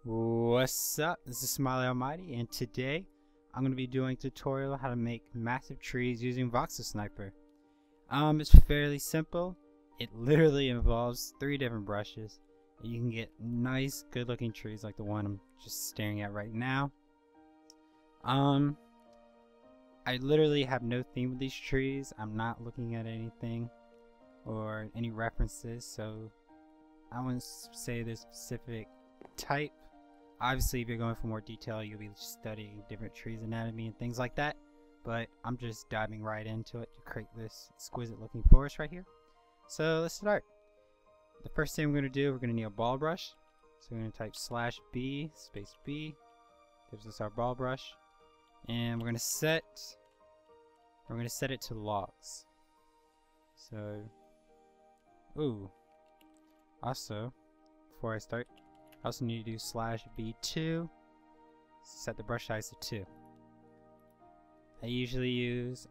What's up? This is Smiley Almighty, and today I'm going to be doing a tutorial how to make massive trees using Voxel Sniper. It's fairly simple. It literally involves 3 different brushes. You can get nice, good-looking trees like the one I'm just staring at right now. I literally have no theme with these trees. I'm not looking at anything or any references, so I wouldn't say there's a specific type. Obviously, if you're going for more detail, you'll be studying different trees' anatomy and things like that. But I'm just diving right into it to create this exquisite looking forest right here. So let's start. The first thing we're going to do, we're going to need a ball brush. So we're going to type /B space B. Gives us our ball brush. And we're going to set it to logs. So, also, before I start, I also need to do /B2, set the brush size to 2. I usually use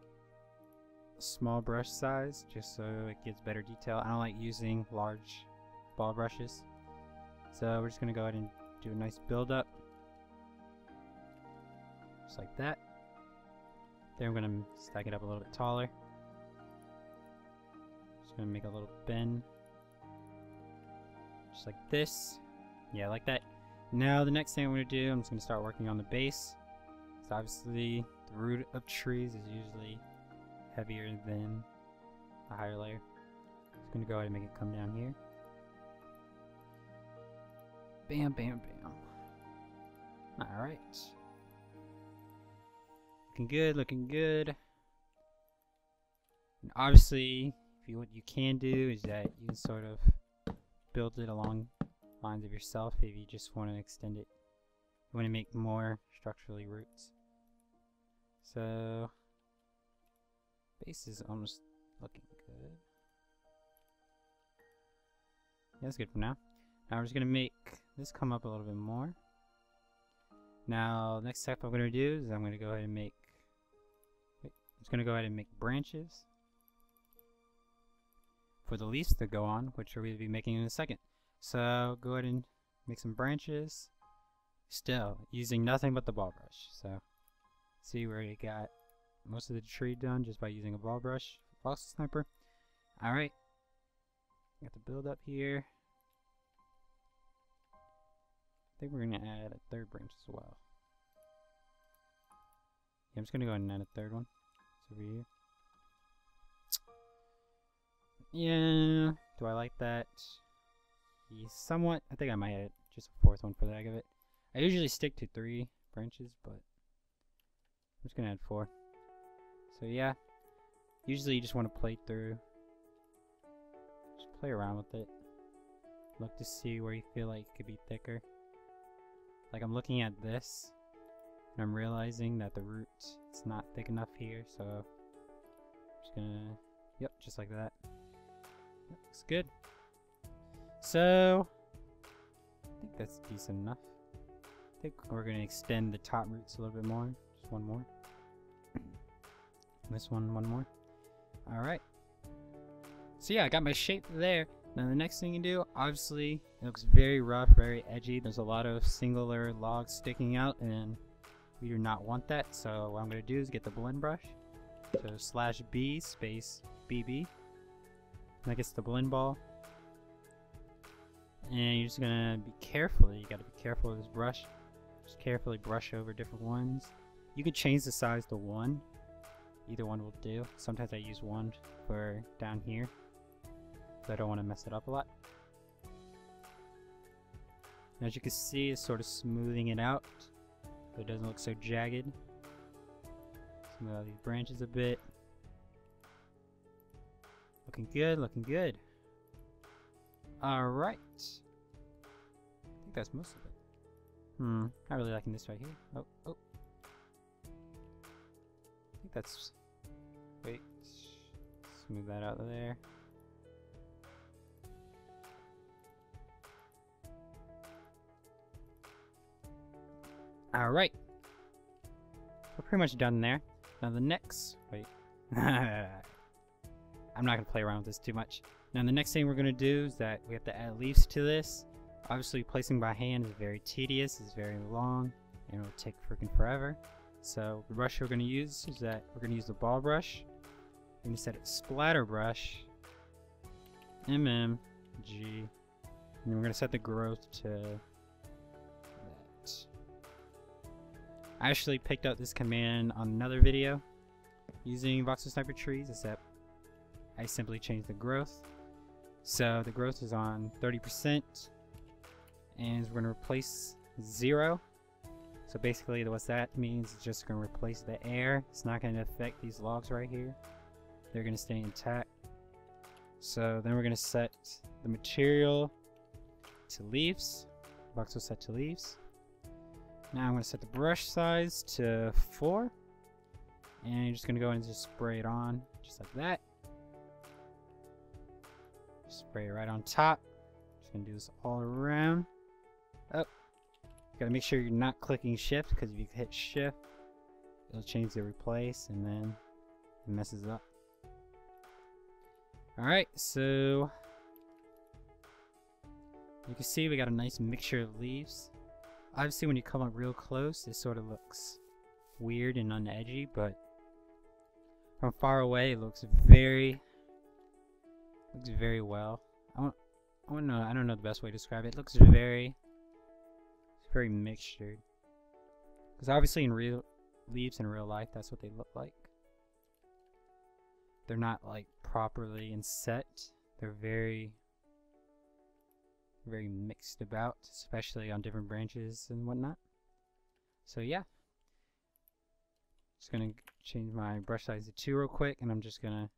a small brush size just so it gives better detail. I don't like using large ball brushes. So we're just going to go ahead and do a nice build up. Just like that. Then we're going to stack it up a little bit taller. Just going to make a little bend. Just like this. Yeah, like that. Now the next thing I'm going to do, I'm just going to start working on the base. So obviously the root of trees is usually heavier than a higher layer. Just going to go ahead and make it come down here. Bam, bam, bam. Alright. Looking good, looking good. And obviously, what you can do is that you can sort of build it along lines of yourself if you just want to extend it. You want to make more structurally roots. So base is almost looking good. Yeah, that's good for now. Now we're just gonna make this come up a little bit more. Now next step I'm gonna do is I'm gonna go ahead and make branches for the leaves to go on, which we're going to be making in a second. So go ahead and make some branches, still using nothing but the ball brush. So see, we already got most of the tree done just by using a ball brush, Voxel Sniper. Alright, got the build up here. I think we're going to add a 3rd branch as well. Yeah, I'm just going to go ahead and add a 3rd one. It's over here. Yeah, do I like that? Somewhat. I think I might add just a 4th one for the heck of it. I usually stick to 3 branches, but I'm just gonna add 4. So yeah, usually you just want to play through, just play around with it, look to see where you feel like it could be thicker. Like I'm looking at this and I'm realizing that the root is not thick enough here, so I'm just gonna, yep, just like that. Yep, looks good. So I think that's decent enough. I think we're going to extend the top roots a little bit more. Just one more. This one more. Alright. So yeah, I got my shape there. Now the next thing you do, obviously, it looks very rough, very edgy. There's a lot of singular logs sticking out, and we do not want that. So what I'm going to do is get the blend brush. So /B space BB. That gets the blend ball. And you're just gonna be careful. You gotta be careful with this brush. Just carefully brush over different ones. You could change the size to 1. Either one will do. Sometimes I use 1 for down here, so I don't want to mess it up a lot. And as you can see, it's sort of smoothing it out, so it doesn't look so jagged. Smooth out these branches a bit. Looking good, looking good. Alright. I think that's most of it. Not really liking this right here. Oh. I think that's... Wait. Smooth that out of there. Alright. We're pretty much done there. Now the next... Wait. I'm not going to play around with this too much. Now the next thing we're going to do is that we have to add leaves to this. Obviously placing by hand is very tedious, it's very long, and it'll take freaking forever. So the brush we're going to use is that we're going to use the ball brush. We're going to set it splatter brush, G, and then we're going to set the growth to that. I actually picked up this command on another video using Voxel Sniper trees, except I simply changed the growth. So the growth is on 30%, and we're going to replace 0. So basically what that means is just going to replace the air. It's not going to affect these logs right here. They're going to stay intact. So then we're going to set the material to leaves. Voxel set to leaves. Now I'm going to set the brush size to 4. And you're just going to go and just spray it on just like that. Spray it right on top. Just going to do this all around. Oh. Gotta make sure you're not clicking shift, because if you hit shift, it'll change the replace and then it messes up. Alright, so you can see we got a nice mixture of leaves. Obviously when you come up real close, it sort of looks weird and unedgy, but from far away it looks very well. I don't know the best way to describe it. It looks very mixtured, because obviously in real leaves in real life, that's what they look like. They're not like properly inset. They're very mixed about, especially on different branches and whatnot. So yeah, just gonna change my brush size to 2 real quick, and I'm just gonna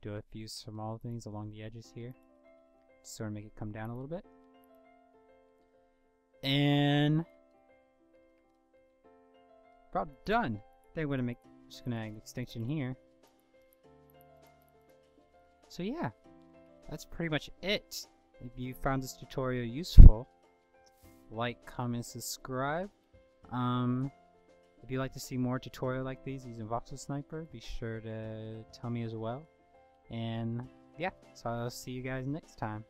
do a few small things along the edges here, just sort of make it come down a little bit. And about done. Then we're gonna just gonna add an extension here. So yeah, that's pretty much it. If you found this tutorial useful, like, comment, subscribe. If you'd like to see more tutorials like these using Voxel Sniper, be sure to tell me as well. And yeah, so I'll see you guys next time.